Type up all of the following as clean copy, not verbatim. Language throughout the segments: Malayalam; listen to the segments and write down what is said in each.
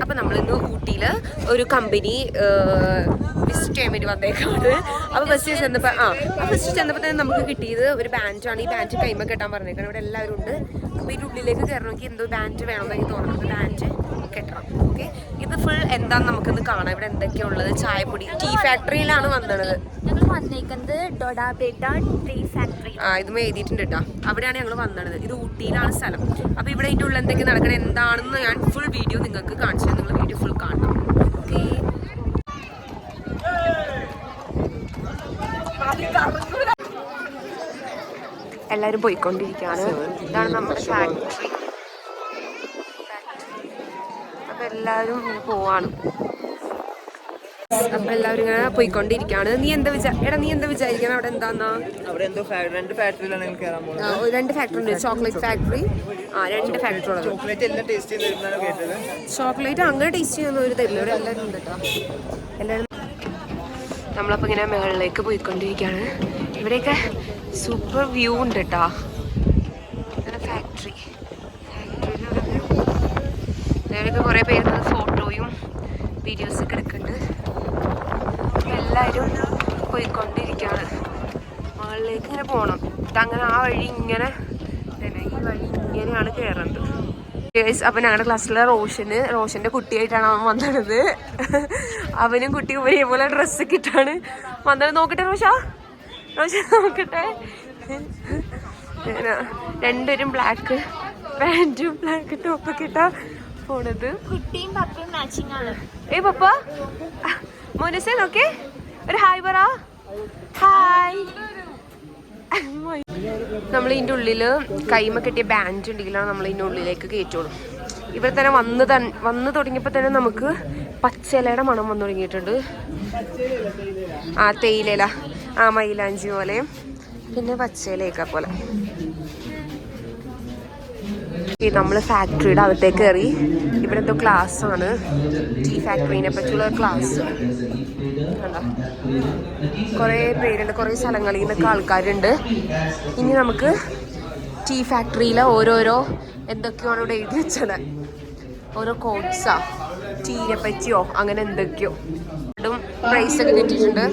അപ്പം നമ്മളിന്ന് ഊട്ടിയിൽ ഒരു കമ്പനി വിസിറ്റ് ചെയ്യാൻ വേണ്ടി വന്നേക്കാണ്. അപ്പോൾ ഫസ്റ്റ് ചെന്നപ്പോൾ തന്നെ നമുക്ക് കിട്ടിയത് ഒരു ബാൻഡാണ്. ഈ ബാൻഡ് കൈമ കെട്ടാൻ പറഞ്ഞേക്കാണ്. ഇവിടെ എല്ലാവരും ഉണ്ട്. അപ്പോൾ ഇതിൻ്റെ ഉള്ളിലേക്ക് കയറണമെങ്കിൽ എന്തോ ബാൻഡ് വേണമെന്ന് എനിക്ക് തോന്നുന്നത്. ബാൻഡ് കെട്ടണം. ഓക്കെ, ഇത് ഫുൾ എന്താണെന്ന് നമുക്കിന്ന് കാണാം. ഇവിടെ എന്തൊക്കെയാണ് ഉള്ളത്. ചായപ്പൊടി ടീ ഫാക്ടറിയിലാണ് വന്നത്. ഞങ്ങൾ വന്നേക്കുന്നത് ഡോഡാപേട്ട ടീ ഫാക്ടറി. ഇതും എഴുതിയിട്ടുണ്ട് കേട്ടോ. അവിടെയാണ് ഞങ്ങൾ വന്നത്. ഇത് ഊട്ടിയിലാണ് സ്ഥലം. അപ്പോൾ ഇവിടെ ഇതിൻ്റെ ഉള്ളിൽ എന്തൊക്കെ നടക്കണം എന്താണെന്ന് ഞാൻ ഫുൾ വീഡിയോ നിങ്ങൾക്ക് കാണിച്ചു തരാം. നിങ്ങൾ വീഡിയോ ഫുൾ കാണണം. ഓക്കെ, എല്ലാവരും പോയിക്കൊണ്ടിരിക്കുകയാണ്. ഇതാണ് നമ്മുടെ ഫാക്ടറി. അപ്പം എല്ലാവരും ഇങ്ങനെ പോവാണ്. അപ്പൊ എല്ലാവരും ഇങ്ങനെ പോയിക്കൊണ്ടിരിക്കുകയാണ്. നീ എന്താ വിചാരിക്കണം അവിടെ എന്താന്നാ? അവിടെ എന്തോ രണ്ട് ഫാക്ടറിയിലാണ് കയറാൻ പോകുന്നത്. രണ്ട് ഫാക്ടറി ഉണ്ട്. Chocolate factory. രണ്ട് ഫാക്ടറി ഉള്ളത്. ചോക്ലേറ്റ് എല്ലാം ടേസ്റ്റ് ചെയ്തിരുന്നാണ് കേട്ടത്. ചോക്ലേറ്റ് അങ്ങനെ ടേസ്റ്റ് ചെയ്യുന്ന ഒരു തരില്ല. ഇവിടെ എല്ലാവരും ഉണ്ട് കേട്ടോ. എല്ലാവരും നമ്മളപ്പോൾ ഇങ്ങനെ മുകളിലേക്ക് പോയിക്കൊണ്ടിരിക്കുകയാണ്. ഇവിടെയൊക്കെ സൂപ്പർ വ്യൂ ഉണ്ട് കേട്ടോ. ഫാക്ടറിയിലൊക്കെ കുറേ പേര് ഫോട്ടോയും വീഡിയോസൊക്കെ എടുക്കുന്നുണ്ട്. എല്ലാവരും പോയിക്കൊണ്ടിരിക്കുകയാണ്. മുകളിലേക്ക് ഇങ്ങനെ പോകണം. ഇതങ്ങനെ ആ വഴി ഇങ്ങനെ ഈ വഴി ഇങ്ങനെയാണ് കയറുന്നത്. അപ്പം ഞങ്ങളുടെ ക്ലാസ്സിലെ റോഷൻ്റെ കുട്ടിയായിട്ടാണ് അവൻ വന്നത്. അവനും കുട്ടിയും ഒരേപോലെ ഡ്രസ്സൊക്കെ ഇട്ടാണ് വന്നത്. നോക്കട്ടെ റോഷ നോക്കട്ടെ. രണ്ടുപേരും ബ്ലാക്ക് പാൻറ്റും ബ്ലാക്ക് ടോപ്പൊക്കെ ഇട്ടാ പോണത്. കുട്ടിയും പപ്പയും മാച്ചിങ് ആണ്. പപ്പ മോനസേ നോക്കേ, ഒരു ഹായ് പറ. ഹായ്. നമ്മൾ ഇതിൻ്റെ ഉള്ളിൽ കൈമ കെട്ടിയ ബാൻഡ് ഉണ്ടെങ്കിലാണ് നമ്മൾ ഇതിൻ്റെ ഉള്ളിലേക്ക് കയറ്റുള്ളൂ. ഇവിടെ തന്നെ വന്ന് തുടങ്ങിയപ്പോൾ തന്നെ നമുക്ക് പച്ചിലയുടെ മണം വന്നു തുടങ്ങിയിട്ടുണ്ട്. തേയില, മൈലാഞ്ചി പോലെയും പിന്നെ പച്ചിലയൊക്കെ പോലെ. നമ്മൾ ഫാക്ടറിയുടെ അകത്തേക്ക് കയറി. ഇവിടെ എന്തോ ക്ലാസ്സാണ്, ടീ ഫാക്ടറിനെ പറ്റിയുള്ള ക്ലാസ്. കുറേ പേരുണ്ട്, കുറേ സ്ഥലങ്ങളിൽ നിന്നൊക്കെ ആൾക്കാരുണ്ട്. ഇനി നമുക്ക് ടീ ഫാക്ടറിയിലെ ഓരോരോ എന്തൊക്കെയാണ് ഇവിടെ എഴുതി വെച്ചത്. ഓരോ കോഡ്സാ ടീനെ പറ്റിയോ അങ്ങനെ എന്തൊക്കെയോ. പ്രൈസ് ഒക്കെ കിട്ടിയിട്ടുണ്ട്.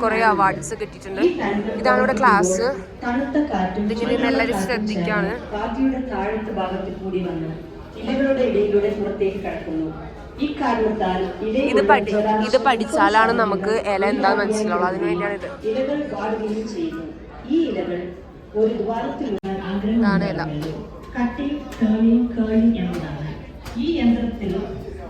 കുറേ അവാർഡ്സ് കിട്ടിയിട്ടുണ്ട്. ഇതാണ് ഇവിടെ ക്ലാസ്. ഇതിങ്ങനെ എല്ലാവരും ശ്രദ്ധിക്കാണ്. ഇത് പഠിച്ചാലാണ് നമുക്ക് ഇല എന്താന്ന് മനസ്സിലാവുള്ളൂ. അതിനു വേണ്ടിയാണ് ഇത്. ഇതാണ് ഇല. ഈ യന്ത്രത്തിൽ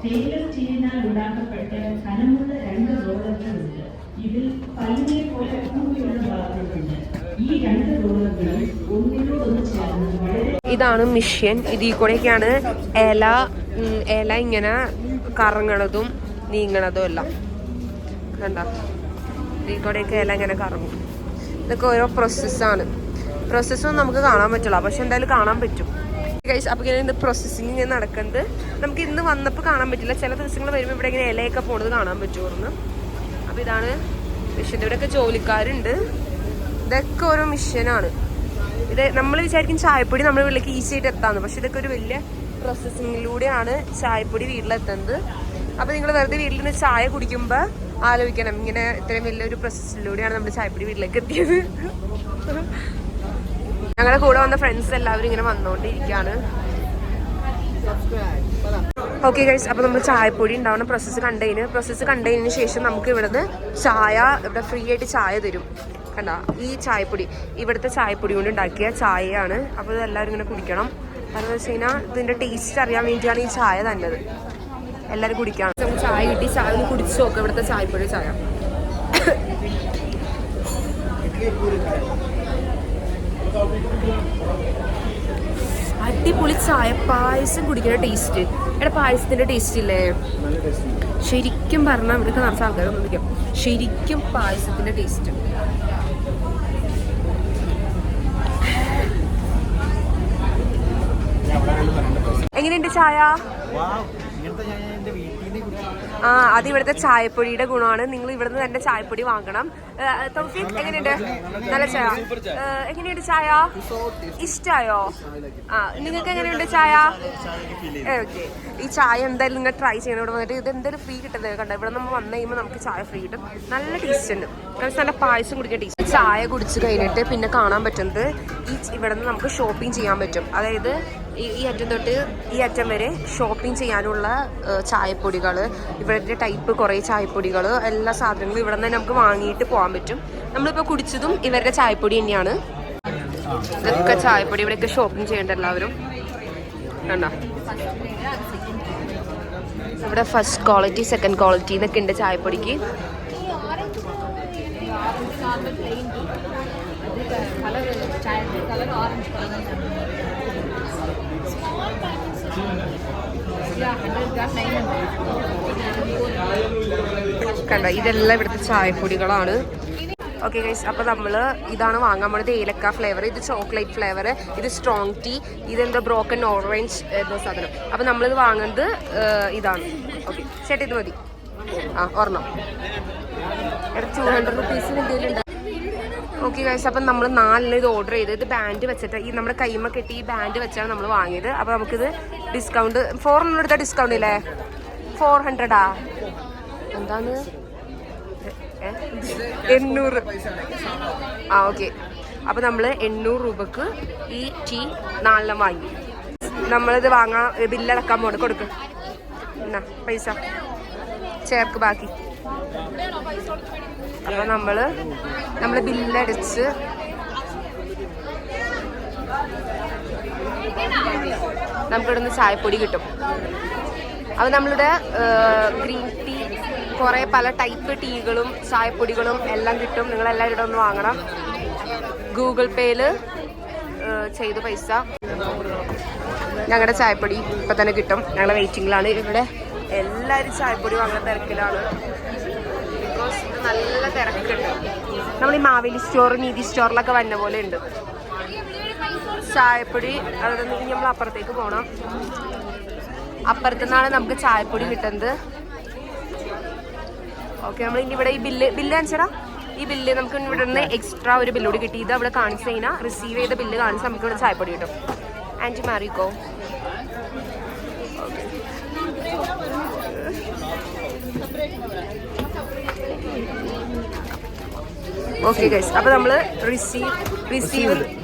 ടൈലർ ചെയ്യുന്നാൽ ഉണ്ടാക്കപ്പെട്ട കനമുള്ള രണ്ട് റോളറുകളുണ്ട്. ഇതിൽ പല്ലിനെ പോലെ ഭൂമിയുള്ള ഭാഗങ്ങളുണ്ട്. ഈ രണ്ട് റോളറുകളും ഒന്നിനോടൊന്ന് ചേർന്ന് വളരെ. ഇതാണ് മിഷ്യൻ. ഇതിൽ കൂടെയൊക്കെയാണ് ഇല ഇങ്ങനെ കറങ്ങണതും നീങ്ങണതും എല്ലാം. കണ്ട, ഇതിൽ കൂടെയൊക്കെ ഇല ഇങ്ങനെ കറങ്ങും. ഇതൊക്കെ ഓരോ പ്രോസസ്സൊന്നും നമുക്ക് കാണാൻ പറ്റില്ല, പക്ഷെ എന്തായാലും കാണാൻ പറ്റും. അപ്പോൾ ഇങ്ങനെ പ്രോസസ്സിങ് ഇങ്ങനെ നടക്കുന്നത് നമുക്ക് ഇന്ന് വന്നപ്പോൾ കാണാൻ പറ്റില്ല. ചില ദിവസങ്ങൾ വരുമ്പോൾ ഇവിടെ ഇങ്ങനെ ഇലയൊക്കെ പോണത് കാണാൻ പറ്റുമായിരുന്നു. അപ്പോൾ ഇതാണ് മിഷൻ. ഇവിടെയൊക്കെ ജോലിക്കാരുണ്ട്. ഇതൊക്കെ ഓരോ മിഷനാണ്. ഇത് നമ്മൾ വിചാരിക്കും ചായപ്പൊടി നമ്മുടെ വീട്ടിലേക്ക് ഈസി ആയിട്ട് എത്താമെന്ന്. പക്ഷെ ഇതൊക്കെ ഒരു വലിയ പ്രോസസ്സിങ്ങിലൂടെയാണ് ചായപ്പൊടി വീട്ടിലെത്തുന്നത്. അപ്പോൾ നിങ്ങൾ വെറുതെ വീട്ടിൽ നിന്ന് ചായ കുടിക്കുമ്പോൾ ആലോചിക്കണം, ഇങ്ങനെ ഇത്രയും വലിയൊരു പ്രോസസ്സിലൂടെയാണ് നമ്മുടെ ചായപ്പൊടി വീട്ടിലേക്ക് എത്തിയത്. ഞങ്ങളുടെ കൂടെ വന്ന ഫ്രണ്ട്സ് എല്ലാവരും ഇങ്ങനെ വന്നുകൊണ്ടിരിക്കുകയാണ്. ഓക്കെ ഗൈസ്, അപ്പോൾ നമ്മൾ ചായപ്പൊടി ഉണ്ടാവുന്ന പ്രോസസ്സ് കണ്ടതിന് ശേഷം നമുക്ക് ഇവിടുന്ന് ഇവിടെ ഫ്രീ ആയിട്ട് ചായ തരും. കണ്ട, ഈ ചായപ്പൊടി ഇവിടുത്തെ ചായപ്പൊടി കൊണ്ട് ഉണ്ടാക്കിയ ചായയാണ്. അപ്പോൾ ഇതെല്ലാവരും ഇങ്ങനെ കുടിക്കണം. കാരണം വെച്ച് കഴിഞ്ഞാൽ ഇതിൻ്റെ ടേസ്റ്റ് അറിയാൻ വേണ്ടിയാണ് ഈ ചായ തന്നത്. എല്ലാവരും കുടിക്കണം. നമുക്ക് ചായ കിട്ടി. ചായ ഒന്ന് കുടിച്ച് നോക്കാം. ഇവിടുത്തെ ചായപ്പൊടി ചായ അടിപൊളി ചായ. പായസം കുടിക്കുന്ന ടേസ്റ്റ്. പായസത്തിന്റെ ടേസ്റ്റ് ഇല്ലേ? ശരിക്കും പറഞ്ഞാൽ ഇവിടുത്തെ നിറച്ച ആൾക്കാരൊന്നും കുടിക്കാം. ശരിക്കും പായസത്തിന്റെ ടേസ്റ്റ്. എങ്ങനെയുണ്ട് ചായ? അത് ഇവിടുത്തെ ചായപ്പൊടിയുടെ ഗുണമാണ്. നിങ്ങൾ ഇവിടുന്ന് തന്നെ ചായപ്പൊടി വാങ്ങണം. തൗഫീഖ് എങ്ങനെയുണ്ട്? നല്ല ചായ. എങ്ങനെയുണ്ട് ചായ? ഇഷ്ടായോ? നിങ്ങൾക്ക് എങ്ങനെയുണ്ട് ചായ? ഓക്കെ, ഈ ചായ എന്തായാലും നിങ്ങൾ ട്രൈ ചെയ്യണം. ഇവിടെ വന്നിട്ട് ഇത് എന്തായാലും ഫ്രീ കിട്ടുന്നത് കണ്ടോ. ഇവിടെ നമ്മൾ വന്നു കഴിയുമ്പോൾ നമുക്ക് ചായ ഫ്രീ കിട്ടും. നല്ല ടേസ്റ്റ് ഉണ്ട്. നല്ല പായസം കുടിക്കാൻ ടേസ്റ്റ്. ചായ കുടിച്ച് കഴിഞ്ഞിട്ട് പിന്നെ കാണാൻ പറ്റുന്നത് ഇവിടെ നിന്ന് നമുക്ക് ഷോപ്പിംഗ് ചെയ്യാൻ പറ്റും. അതായത് ഈ അറ്റം തൊട്ട് ഈ അറ്റം വരെ ഷോപ്പിംഗ് ചെയ്യാനുള്ള ചായപ്പൊടികൾ, ഇവിടുത്തെ ടൈപ്പ് കുറേ ചായപ്പൊടികൾ, എല്ലാ സാധനങ്ങളും ഇവിടെ നിന്ന് നമുക്ക് വാങ്ങിയിട്ട് പോകാൻ പറ്റും. നമ്മളിപ്പോൾ കുടിച്ചതും ഇവരുടെ ചായപ്പൊടി തന്നെയാണ്. ഇതൊക്കെ ചായപ്പൊടി. ഇവിടെയൊക്കെ ഷോപ്പിംഗ് ചെയ്യേണ്ട എല്ലാവരും കണ്ടോ. ഇവിടെ ഫസ്റ്റ് ക്വാളിറ്റി, സെക്കൻഡ് ക്വാളിറ്റി എന്നൊക്കെ ഉണ്ട് ചായപ്പൊടിക്ക്. കണ്ടോ, ഇതെല്ലാം ഇവിടുത്തെ ചായപ്പൊടികളാണ്. ഓക്കെ ഗൈസ്, അപ്പോൾ നമ്മൾ ഇതാണ് വാങ്ങാൻ പോണത്. ഏലക്ക ഫ്ലേവർ, ഇത് ചോക്ലേറ്റ് ഫ്ലേവർ, ഇത് സ്ട്രോങ് ടീ, ഇതെന്താ ബ്രോക്കൺ ഓറഞ്ച് എന്ന സാധനം. അപ്പോൾ നമ്മളിത് വാങ്ങുന്നത് ഇതാണ്. ഓക്കെ ചേട്ടാ, ഇത് മതി. ഒരെണ്ണം 200 റുപ്പീസിന് എന്തെങ്കിലും. ഓക്കെ ഗൈസ്, അപ്പം നമ്മൾ 4 ഇത് ഓർഡർ ചെയ്ത് ഇത് ബാൻഡ് വെച്ചിട്ട് ഈ നമ്മുടെ കൈമ കെട്ടി ഈ ബാൻഡ് വെച്ചാണ് നമ്മൾ വാങ്ങിയത്. അപ്പോൾ നമുക്കിത് ഡിസ്കൗണ്ട് 400 എടുത്താൽ ഡിസ്കൗണ്ട് ഇല്ലേ? 400 എന്താണ് 800. ഓക്കെ, അപ്പോൾ നമ്മൾ 800 രൂപക്ക് ഈ ടീ 4 വാങ്ങി. നമ്മളിത് വാങ്ങാൻ ബില്ലടക്കാൻ പോണ്. കൊടുക്കും എന്നാ പൈസ ചേർക്ക് ബാക്കി. അപ്പോൾ നമ്മൾ ബില്ലടിച്ച് നമുക്കിവിടുന്ന് ചായപ്പൊടി കിട്ടും. അപ്പോൾ നമ്മളുടെ ഗ്രീൻ ടീ, കുറേ പല ടൈപ്പ് ടീകളും ചായപ്പൊടികളും എല്ലാം കിട്ടും. നിങ്ങളെല്ലാവരും ഇവിടെ ഒന്ന് വാങ്ങണം. ഗൂഗിൾ പേയിൽ ചെയ്ത് പൈസ. ഞങ്ങളുടെ ചായപ്പൊടി ഇപ്പം തന്നെ കിട്ടും. ഞങ്ങൾ വെയിറ്റിങ്ങിലാണ്. ഇവിടെ എല്ലാവരും ചായപ്പൊടി വാങ്ങുന്ന തിരക്കിലാണ്. ബിക്കോസ് നല്ല തിരക്കുണ്ട്. നമ്മൾ ഈ മാവേലി സ്റ്റോർ, നീതി സ്റ്റോറിലൊക്കെ വന്ന പോലെ ഉണ്ട് ചായപ്പൊടി. അവിടെ നിന്ന് നമ്മൾ അപ്പുറത്തേക്ക് പോകണം. അപ്പുറത്തുനിന്നാണ് നമുക്ക് ചായപ്പൊടി കിട്ടുന്നത്. ഓക്കെ, നമ്മൾ ഇനി ഇവിടെ ഈ ബില്ല് കാണിച്ചടാ. ഈ ബില്ല് നമുക്ക് ഇവിടെ നിന്ന് എക്സ്ട്രാ ഒരു ബില്ലോട് കിട്ടി. ഇത് അവിടെ കാണിച്ചു കഴിഞ്ഞാൽ റിസീവ് ചെയ്ത ബില്ല് കാണിച്ച് നമുക്ക് ഇവിടെ ചായപ്പൊടി കിട്ടും. ആൻറ്റി മാറിക്കോ. ഓക്കെ ഗൈസ്, അപ്പോൾ നമ്മൾ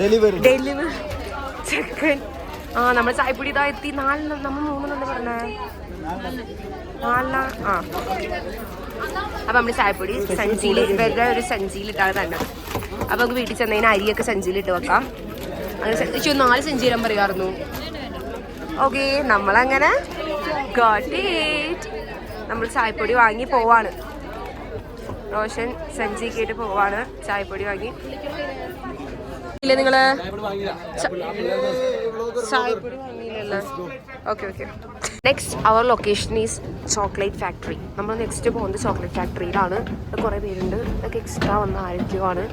ഡെലിവറി ചെക്കൻ നമ്മൾ ചായപ്പൊടി ഇതാ എത്തി. 4 നമ്മൾ 3 പറഞ്ഞേ 4. അപ്പോൾ നമ്മൾ ചായപ്പൊടി സഞ്ചിയിൽ ഇവരുടെ ഒരു സഞ്ചിയിലിട്ടാണ് തന്നെ. അപ്പോൾ നമുക്ക് വീട്ടിൽ ചെന്നതിന് അരിയൊക്കെ സഞ്ചിയിലിട്ട് വെക്കാം. അങ്ങനെ 4 സഞ്ചി ഇടാൻ പറയാറുന്നു. ഓക്കെ, നമ്മളങ്ങനെ ഗോട്ട് ഇറ്റ്. നമ്മൾ ചായപ്പൊടി വാങ്ങി പോവാണ്. റോഷൻ സഞ്ചി കേട്ട് പോവാണ്. ചായപ്പൊടി വാങ്ങി ഇല്ല നിങ്ങള് ചായപ്പൊടി വാങ്ങിയില്ലല്ലോ. Okay. Next our location is chocolate factory. നമ്മൾ നെക്സ്റ്റ് പോകുന്നത് ചോക്ലേറ്റ് ഫാക്ടറിയിലാണ്. കുറേ പേരുണ്ട്. ഇതൊക്കെ എക്സ്ട്രാ വന്ന ആരൊക്കെയാണ്.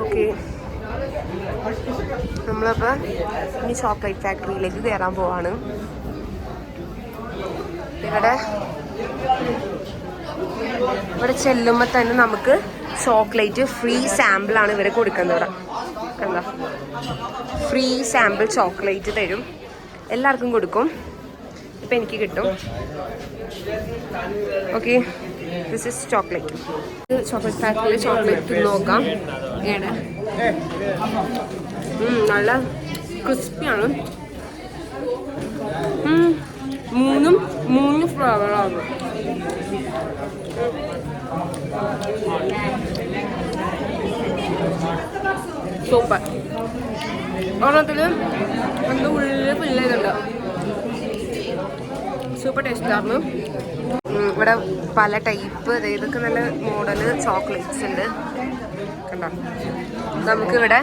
ഓക്കെ, നമ്മളപ്പോൾ ഇനി ചോക്ലേറ്റ് ഫാക്ടറിയിലേക്ക് കയറാൻ പോവാണ്. ഇവിടെ ചെല്ലുമ്പോൾ തന്നെ നമുക്ക് ചോക്ലേറ്റ് ഫ്രീ സാമ്പിളാണ് ഇവരെ കൊടുക്കുന്നത്. ഇവിടെ എന്താ ഫ്രീ സാമ്പിൾ ചോക്ലേറ്റ് തരും. എല്ലാവർക്കും കൊടുക്കും. ഇപ്പം എനിക്ക് കിട്ടും. Okay, this is chocolate. Chocolate ഫാക്ടറിയിൽ ചോക്ലേറ്റ് നോക്കാം. നല്ല ക്രിസ്പിയാണ്. 3 ഫ്ലേവറാണ്. സൂപ്പർ. ഒരെണ്ണത്തിൽ എൻ്റെ ഉള്ളിൽ ഫില്ല് ചെയ്തിട്ടുണ്ട്. സൂപ്പർ ടേസ്റ്റാണ്. ഇവിടെ പല ടൈപ്പ്, ഇതൊക്കെ നല്ല മോഡല് ചോക്ലേറ്റ്സ് ഉണ്ട് കണ്ടോ. നമുക്കിവിടെ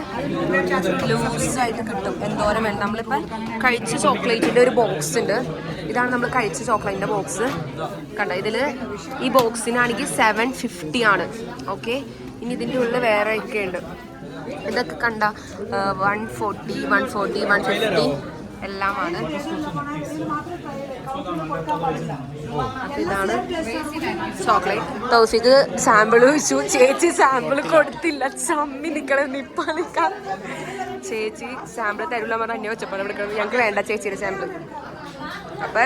ലൂസായിട്ട് കിട്ടും. എന്തോരം വേണം. നമ്മളിപ്പോൾ കഴിച്ച ചോക്ലേറ്റിൻ്റെ ഒരു ബോക്സ് ഉണ്ട്. ഇതാണ് നമ്മൾ കഴിച്ച ചോക്ലേറ്റിൻ്റെ ബോക്സ് കണ്ടോ. ഇതിൽ ഈ ബോക്സിനാണെങ്കിൽ 750 ആണ്. ഓക്കെ, ഇനി ഇതിൻ്റെ ഉള്ളിൽ വേറെ ഒക്കെ ഉണ്ട്. ഇതൊക്കെ കണ്ട 140, 140, 150 എല്ലാമാണ്. അപ്പൊ ഇതാണ് ചോക്ലേറ്റ്. തൗഫീഖ് സാമ്പിൾ വെച്ചു, ചേച്ചി സാമ്പിൾ കൊടുത്തില്ല, ചമ്മി നിൽക്കാൻ. ചേച്ചി സാമ്പിൾ തരില്ല പറഞ്ഞാൽ അന്യ വെച്ചപ്പോൾ എടുക്കണം. ഞങ്ങൾക്ക് വേണ്ട ചേച്ചിയുടെ സാമ്പിൾ. അപ്പൊ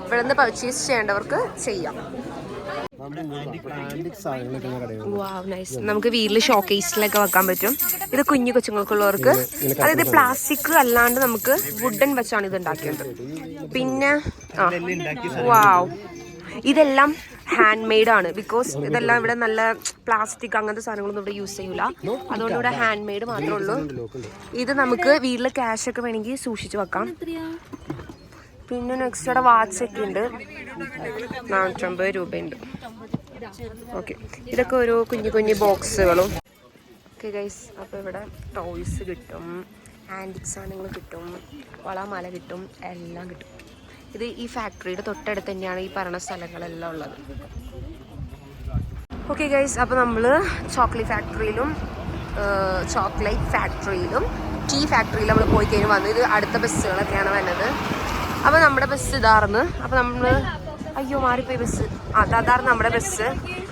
ഇവിടെ നിന്ന് പർച്ചേസ് ചെയ്യേണ്ടവർക്ക് ചെയ്യാം. Wow nice. നമുക്ക് വീട്ടിൽ ഷോക്കേസിലൊക്കെ വെക്കാൻ പറ്റും. ഇത് കുഞ്ഞു കൊച്ചുങ്ങൾക്കുള്ളവർക്ക്. അതായത് പ്ലാസ്റ്റിക് അല്ലാണ്ട് നമുക്ക് വുഡൻ വെച്ചാണ് ഇത് ഉണ്ടാക്കിയത്. പിന്നെ വാവ്, ഇതെല്ലാം ഹാൻഡ് മെയ്ഡ് ആണ്. ബിക്കോസ് ഇതെല്ലാം ഇവിടെ നല്ല പ്ലാസ്റ്റിക് അങ്ങനത്തെ സാധനങ്ങളൊന്നും ഇവിടെ യൂസ് ചെയ്യൂല. അതുകൊണ്ട് ഇവിടെ ഹാൻഡ് മെയ്ഡ് മാത്രമേ ഉള്ളൂ. ഇത് നമുക്ക് വീട്ടിൽ ക്യാഷ് ഒക്കെ വേണമെങ്കിൽ സൂക്ഷിച്ച് വെക്കാം. പിന്നെ നെക്സ്റ്റ് ഇവിടെ വാച്ചൊക്കെ ഉണ്ട്, 450 രൂപയുണ്ട്. ഓക്കെ, ഇതൊക്കെ ഓരോ കുഞ്ഞു കുഞ്ഞു ബോക്സുകളും. ഓക്കെ ഗൈസ്, അപ്പോൾ ഇവിടെ ടോയ്സ് കിട്ടും, ആൻറ്റിക് സാധനങ്ങൾ കിട്ടും, വളമാല കിട്ടും, എല്ലാം കിട്ടും. ഇത് ഈ ഫാക്ടറിയുടെ തൊട്ടടുത്ത് തന്നെയാണ് ഈ പറഞ്ഞ സ്ഥലങ്ങളെല്ലാം ഉള്ളത്. ഓക്കെ ഗൈസ്, അപ്പോൾ നമ്മൾ ചോക്ലേറ്റ് ഫാക്ടറിയിലും ടീ ഫാക്ടറിയിലും നമ്മൾ പോയി കഴിഞ്ഞ് വന്നു. ഇത് അടുത്ത ബസ്സുകളൊക്കെയാണ് വരുന്നത്. അപ്പോൾ നമ്മുടെ ബസ് ഇതാർന്ന്. അപ്പോൾ നമ്മൾ അയ്യോ മാറിപ്പോയി ബസ്. അതാർന്ന് നമ്മുടെ ബസ്.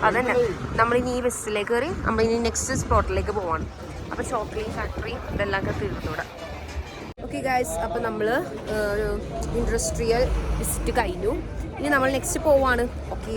അതന്നെ, നമ്മളിനി ഈ ബസ്സിലേക്ക് കയറി നമ്മളിനി നെക്സ്റ്റ് സ്പോട്ടിലേക്ക് പോവാണ്. അപ്പോൾ ചോക്ലേറ്റ് ഫാക്ടറി ഇതെല്ലാം തീർന്നൂടെ. ഓക്കെ ഗൈസ്, അപ്പോൾ നമ്മൾ ഒരു ഇൻഡസ്ട്രിയൽ വിസിറ്റ് കഴിഞ്ഞു. ഇനി നമ്മൾ നെക്സ്റ്റ് പോവാണ്. ഓക്കെ.